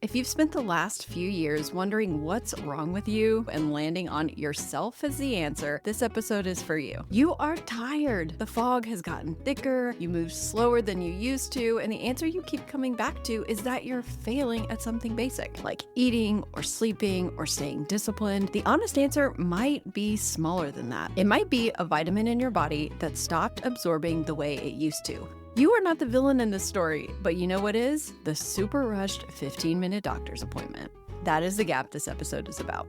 If you've spent the last few years wondering what's wrong with you and landing on yourself as the answer, this episode is for you. You are tired. The fog has gotten thicker, you move slower than you used to, and the answer you keep coming back to is that you're failing at something basic, like eating or sleeping or staying disciplined. The honest answer might be smaller than that. It might be a vitamin in your body that stopped absorbing the way it used to. You are not the villain in this story, but you know what is? The super rushed 15-minute doctor's appointment. That is the gap this episode is about.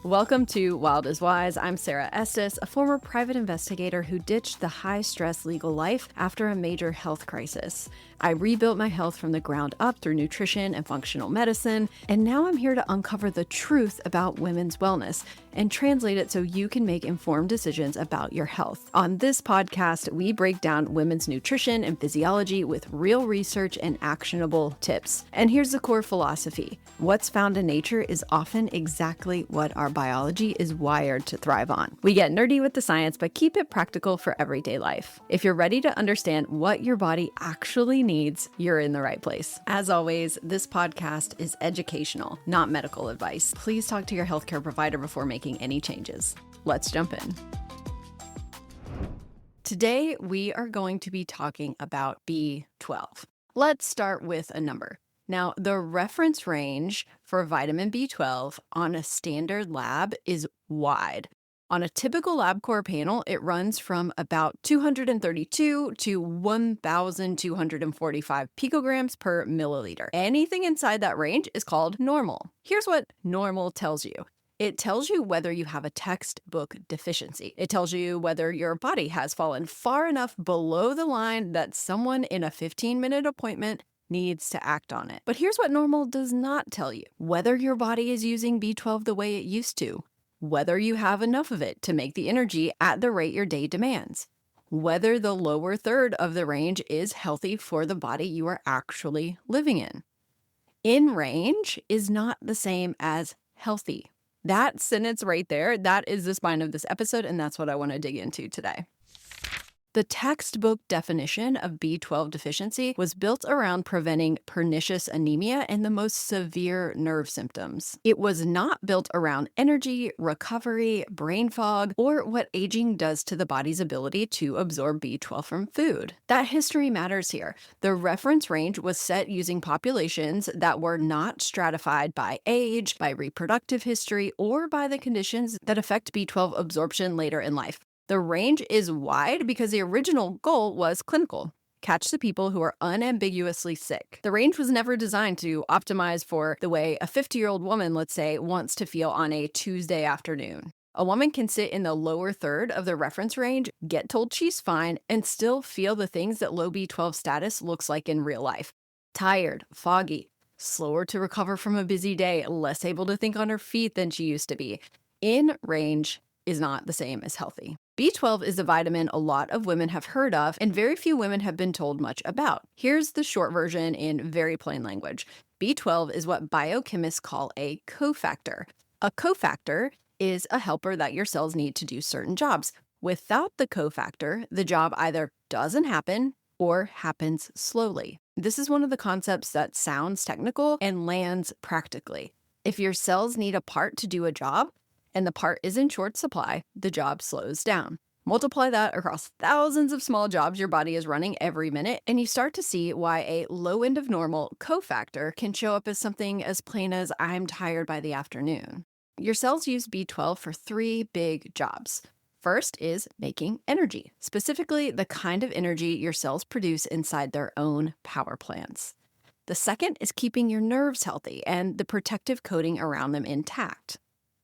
Welcome to Wild is Wise. I'm Sarah Estes, a former private investigator who ditched the high-stress legal life after a major health crisis. I rebuilt my health from the ground up through nutrition and functional medicine, and now I'm here to uncover the truth about women's wellness and translate it so you can make informed decisions about your health. On this podcast, we break down women's nutrition and physiology with real research and actionable tips. And here's the core philosophy. What's found in nature is often exactly what our biology is wired to thrive on. We get nerdy with the science, but keep it practical for everyday life. If you're ready to understand what your body actually needs, you're in the right place. As always, this podcast is educational, not medical advice. Please talk to your healthcare provider before making any changes. Let's jump in. Today, we are going to be talking about B12. Let's start with a number. Now, the reference range for vitamin B12 on a standard lab is wide. On a typical LabCorp panel, it runs from about 232 to 1,245 picograms per milliliter. Anything inside that range is called normal. Here's what normal tells you. It tells you whether you have a textbook deficiency. It tells you whether your body has fallen far enough below the line that someone in a 15-minute appointment needs to act on it. But here's what normal does not tell you. Whether your body is using B12 the way it used to. Whether you have enough of it to make the energy at the rate your day demands. Whether the lower third of the range is healthy for the body you are actually living in. In range is not the same as healthy. That sentence right there, that is the spine of this episode, and that's what I want to dig into today. The textbook definition of B12 deficiency was built around preventing pernicious anemia and the most severe nerve symptoms. It was not built around energy, recovery, brain fog, or what aging does to the body's ability to absorb B12 from food. That history matters here. The reference range was set using populations that were not stratified by age, by reproductive history, or by the conditions that affect B12 absorption later in life. The range is wide because the original goal was clinical. Catch the people who are unambiguously sick. The range was never designed to optimize for the way a 50-year-old woman, let's say, wants to feel on a Tuesday afternoon. A woman can sit in the lower third of the reference range, get told she's fine, and still feel the things that low B12 status looks like in real life. Tired, foggy, slower to recover from a busy day, less able to think on her feet than she used to be. In range is not the same as healthy. B12 is a vitamin a lot of women have heard of and very few women have been told much about. Here's the short version in very plain language. B12 is what biochemists call a cofactor. A cofactor is a helper that your cells need to do certain jobs. Without the cofactor, the job either doesn't happen or happens slowly. This is one of the concepts that sounds technical and lands practically. If your cells need a part to do a job, and the part is in short supply, the job slows down. Multiply that across thousands of small jobs your body is running every minute, and you start to see why a low end of normal cofactor can show up as something as plain as I'm tired by the afternoon. Your cells use B12 for three big jobs. First is making energy, specifically the kind of energy your cells produce inside their own power plants. The second is keeping your nerves healthy and the protective coating around them intact.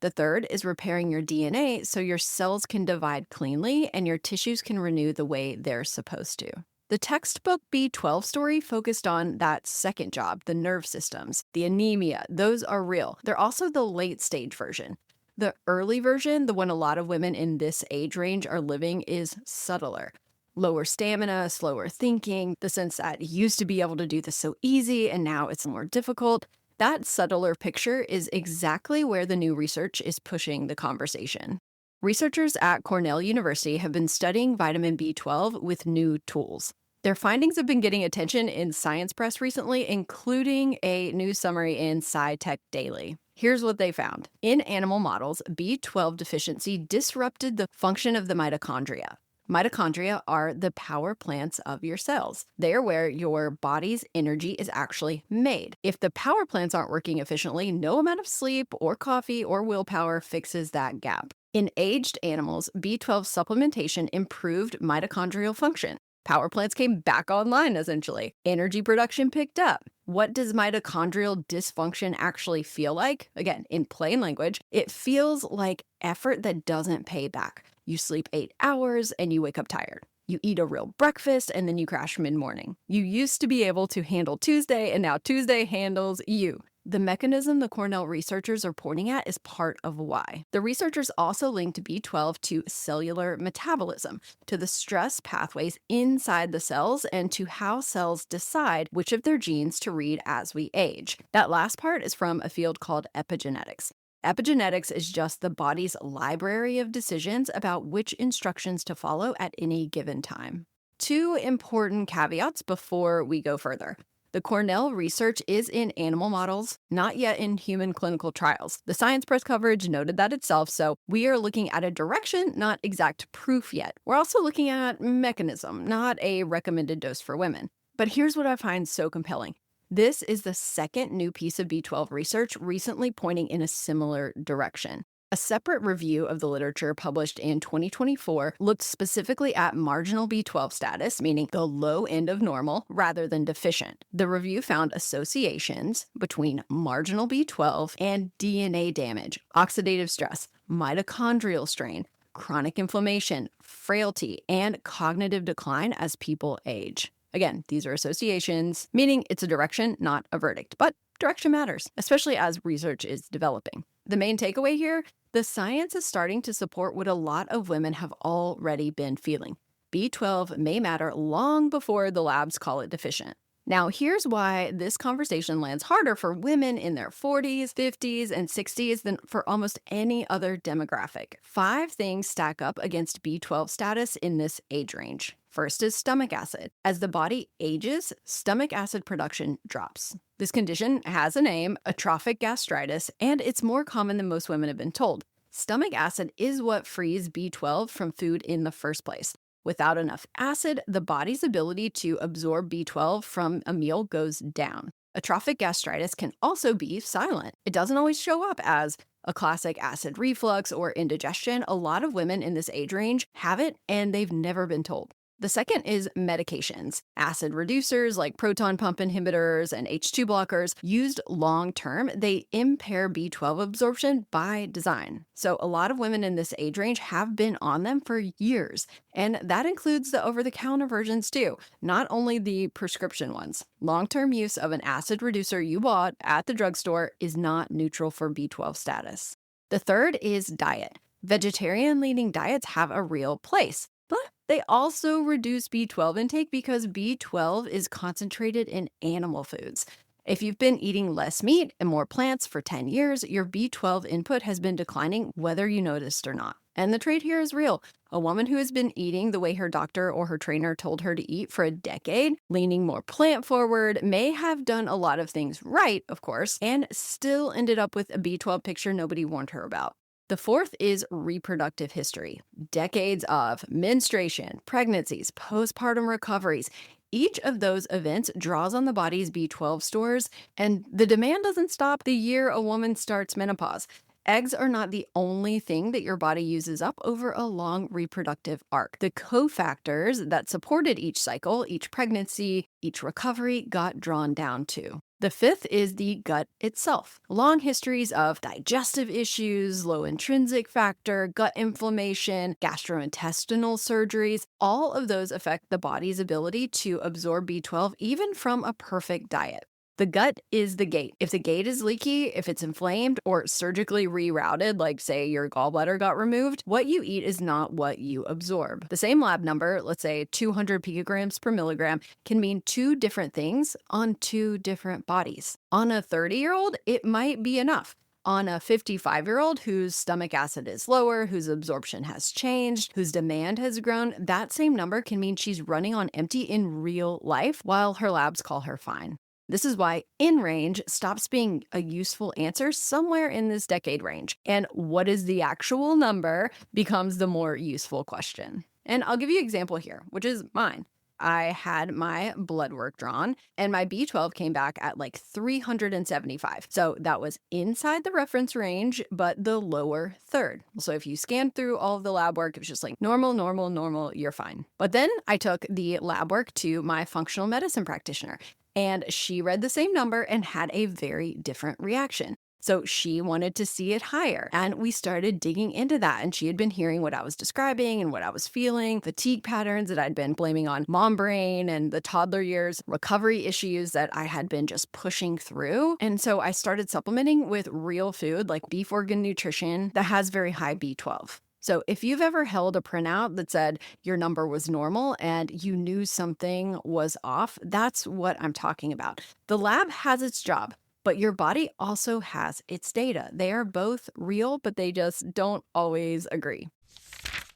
The third is repairing your DNA so your cells can divide cleanly and your tissues can renew the way they're supposed to. The textbook B12 story focused on that second job, the nerve systems, the anemia. Those are real. They're also the late stage version. The early version, the one a lot of women in this age range are living, is subtler. Lower stamina, slower thinking, the sense that you used to be able to do this so easy and now it's more difficult. That subtler picture is exactly where the new research is pushing the conversation. Researchers at Cornell University have been studying vitamin B12 with new tools. Their findings have been getting attention in science press recently, including a news summary in SciTech Daily. Here's what they found. In animal models, B12 deficiency disrupted the function of the mitochondria. Mitochondria are the power plants of your cells. They are where your body's energy is actually made. If the power plants aren't working efficiently, no amount of sleep or coffee or willpower fixes that gap. In aged animals, B12 supplementation improved mitochondrial function. Power plants came back online, essentially. Energy production picked up. What does mitochondrial dysfunction actually feel like? Again, in plain language, it feels like effort that doesn't pay back. You sleep 8 hours and you wake up tired. You eat a real breakfast and then you crash mid-morning. You used to be able to handle Tuesday, and now Tuesday handles you. The mechanism the Cornell researchers are pointing at is part of why. The researchers also linked B12 to cellular metabolism, to the stress pathways inside the cells, and to how cells decide which of their genes to read as we age. That last part is from a field called epigenetics. Epigenetics is just the body's library of decisions about which instructions to follow at any given time. 2 important caveats before we go further. The Cornell research is in animal models, not yet in human clinical trials. The science press coverage noted that itself, so we are looking at a direction, not exact proof yet. We're also looking at mechanism, not a recommended dose for women. But here's what I find so compelling. This is the second new piece of B12 research recently pointing in a similar direction. A separate review of the literature published in 2024 looked specifically at marginal B12 status, meaning the low end of normal, rather than deficient. The review found associations between marginal B12 and DNA damage, oxidative stress, mitochondrial strain, chronic inflammation, frailty, and cognitive decline as people age. Again, these are associations, meaning it's a direction, not a verdict. But direction matters, especially as research is developing. The main takeaway here, the science is starting to support what a lot of women have already been feeling. B12 may matter long before the labs call it deficient. Now, here's why this conversation lands harder for women in their 40s, 50s, and 60s than for almost any other demographic. 5 things stack up against B12 status in this age range. First is stomach acid. As the body ages, stomach acid production drops. This condition has a name, atrophic gastritis, and it's more common than most women have been told. Stomach acid is what frees B12 from food in the first place. Without enough acid, the body's ability to absorb B12 from a meal goes down. Atrophic gastritis can also be silent. It doesn't always show up as a classic acid reflux or indigestion. A lot of women in this age range have it, and they've never been told. The second is medications. Acid reducers like proton pump inhibitors and H2 blockers, used long-term, they impair B12 absorption by design. So a lot of women in this age range have been on them for years, and that includes the over-the-counter versions too, not only the prescription ones. Long-term use of an acid reducer you bought at the drugstore is not neutral for B12 status. The third is diet. Vegetarian-leaning diets have a real place, but they also reduce B12 intake because B12 is concentrated in animal foods. If you've been eating less meat and more plants for 10 years, your B12 input has been declining whether you noticed or not. And the trade here is real. A woman who has been eating the way her doctor or her trainer told her to eat for a decade, leaning more plant forward, may have done a lot of things right, of course, and still ended up with a B12 picture nobody warned her about. The fourth is reproductive history. Decades of menstruation, pregnancies, postpartum recoveries. Each of those events draws on the body's B12 stores, and the demand doesn't stop the year a woman starts menopause. Eggs are not the only thing that your body uses up over a long reproductive arc. The cofactors that supported each cycle, each pregnancy, each recovery got drawn down too. The fifth is the gut itself. Long histories of digestive issues, low intrinsic factor, gut inflammation, gastrointestinal surgeries, all of those affect the body's ability to absorb B12 even from a perfect diet. The gut is the gate. If the gate is leaky, if it's inflamed or surgically rerouted, like say your gallbladder got removed, what you eat is not what you absorb. The same lab number, let's say 200 picograms per milligram, can mean 2 different things on 2 different bodies. On a 30-year-old, it might be enough. On a 55-year-old whose stomach acid is lower, whose absorption has changed, whose demand has grown, that same number can mean she's running on empty in real life while her labs call her fine. This is why in range stops being a useful answer somewhere in this decade range. And what is the actual number becomes the more useful question. And I'll give you an example here, which is mine. I had my blood work drawn and my B12 came back at like 375. So that was inside the reference range, but the lower third. So if you scan through all of the lab work, it was just like normal, normal, normal, you're fine. But then I took the lab work to my functional medicine practitioner and she read the same number and had a very different reaction. So she wanted to see it higher. And we started digging into that. And she had been hearing what I was describing and what I was feeling, fatigue patterns that I'd been blaming on mom brain and the toddler years, recovery issues that I had been just pushing through. And so I started supplementing with real food like beef organ nutrition that has very high B12. So if you've ever held a printout that said your number was normal and you knew something was off, that's what I'm talking about. The lab has its job, but your body also has its data. They are both real, but they just don't always agree.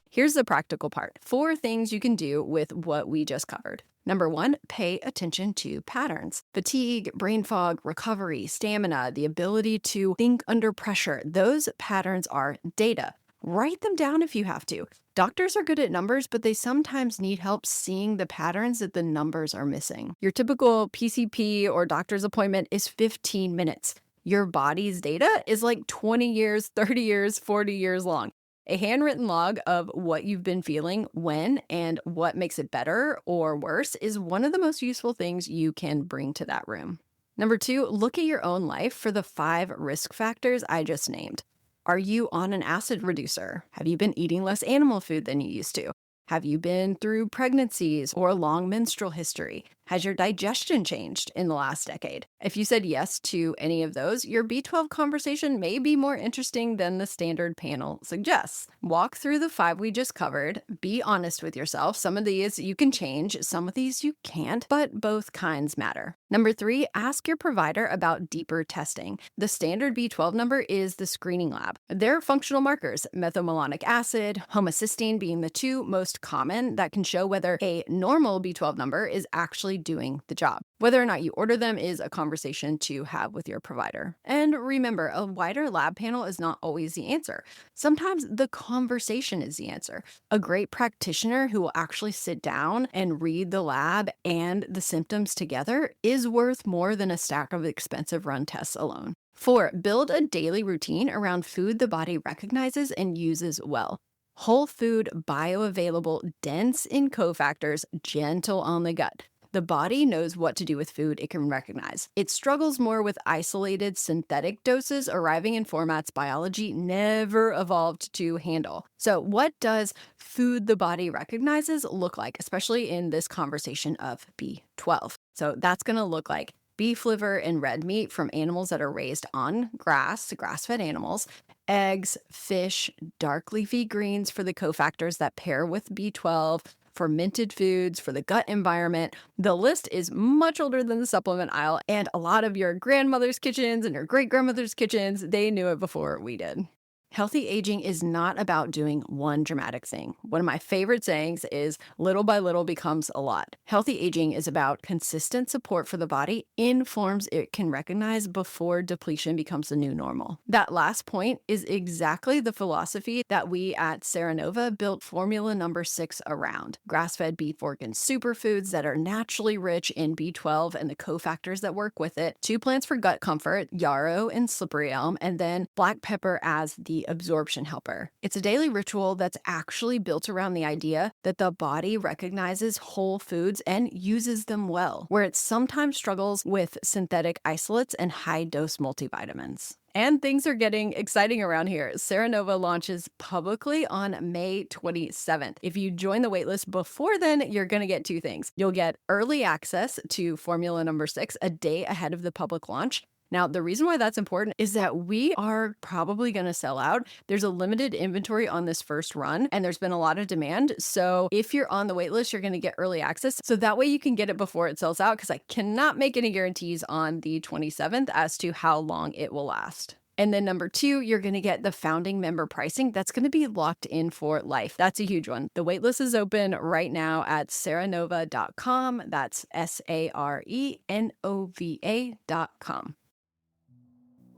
Here's the practical part. 4 things you can do with what we just covered. Number 1, pay attention to patterns. Fatigue, brain fog, recovery, stamina, the ability to think under pressure. Those patterns are data. Write them down if you have to. Doctors are good at numbers, but they sometimes need help seeing the patterns that the numbers are missing. Your typical PCP or doctor's appointment is 15 minutes. Your body's data is like 20 years, 30 years, 40 years long. A handwritten log of what you've been feeling, when, and what makes it better or worse is one of the most useful things you can bring to that room. Number 2, look at your own life for the 5 risk factors I just named. Are you on an acid reducer? Have you been eating less animal food than you used to? Have you been through pregnancies or a long menstrual history? Has your digestion changed in the last decade? If you said yes to any of those, your B12 conversation may be more interesting than the standard panel suggests. Walk through the 5 we just covered. Be honest with yourself. Some of these you can change, some of these you can't, but both kinds matter. Number 3, ask your provider about deeper testing. The standard B12 number is the screening lab. There are functional markers, methylmalonic acid, homocysteine being the 2 most common that can show whether a normal B12 number is actually doing the job. Whether or not you order them is a conversation to have with your provider. And remember, a wider lab panel is not always the answer. Sometimes the conversation is the answer. A great practitioner who will actually sit down and read the lab and the symptoms together is worth more than a stack of expensive run tests alone. 4, build a daily routine around food the body recognizes and uses well. Whole food, bioavailable, dense in cofactors, gentle on the gut. The body knows what to do with food it can recognize. It struggles more with isolated synthetic doses arriving in formats biology never evolved to handle. So what does food the body recognizes look like, especially in this conversation of B12? So that's going to look like beef liver and red meat from animals that are raised on grass-fed animals, eggs, fish, dark leafy greens for the cofactors that pair with B12, fermented foods for the gut environment. The list is much older than the supplement aisle, and a lot of your grandmother's kitchens and your great-grandmother's kitchens, they knew it before we did. Healthy aging is not about doing one dramatic thing. One of my favorite sayings is little by little becomes a lot. Healthy aging is about consistent support for the body in forms it can recognize before depletion becomes the new normal. That last point is exactly the philosophy that we at Ceranova built formula number 6 around. Grass-fed beef organ superfoods that are naturally rich in B12 and the cofactors that work with it. 2 plants for gut comfort, yarrow and slippery elm, and then black pepper as the absorption helper. It's a daily ritual that's actually built around the idea that the body recognizes whole foods and uses them well, where it sometimes struggles with synthetic isolates and high-dose multivitamins. And things are getting exciting around here. Ceranova launches publicly on May 27th. If you join the waitlist before then, you're going to get 2 things. You'll get early access to formula number 6 a day ahead of the public launch. Now, the reason why that's important is that we are probably going to sell out. There's a limited inventory on this first run, and there's been a lot of demand. So if you're on the wait list, you're going to get early access. So that way you can get it before it sells out, because I cannot make any guarantees on the 27th as to how long it will last. And then number 2, you're going to get the founding member pricing. That's going to be locked in for life. That's a huge one. The waitlist is open right now at sarenova.com. That's SARENOVA.com.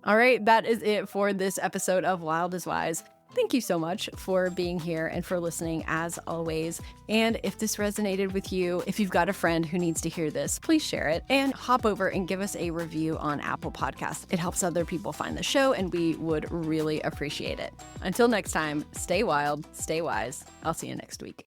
All right, that is it for this episode of Wild is Wise. Thank you so much for being here and for listening as always. And if this resonated with you, if you've got a friend who needs to hear this, please share it and hop over and give us a review on Apple Podcasts. It helps other people find the show and we would really appreciate it. Until next time, stay wild, stay wise. I'll see you next week.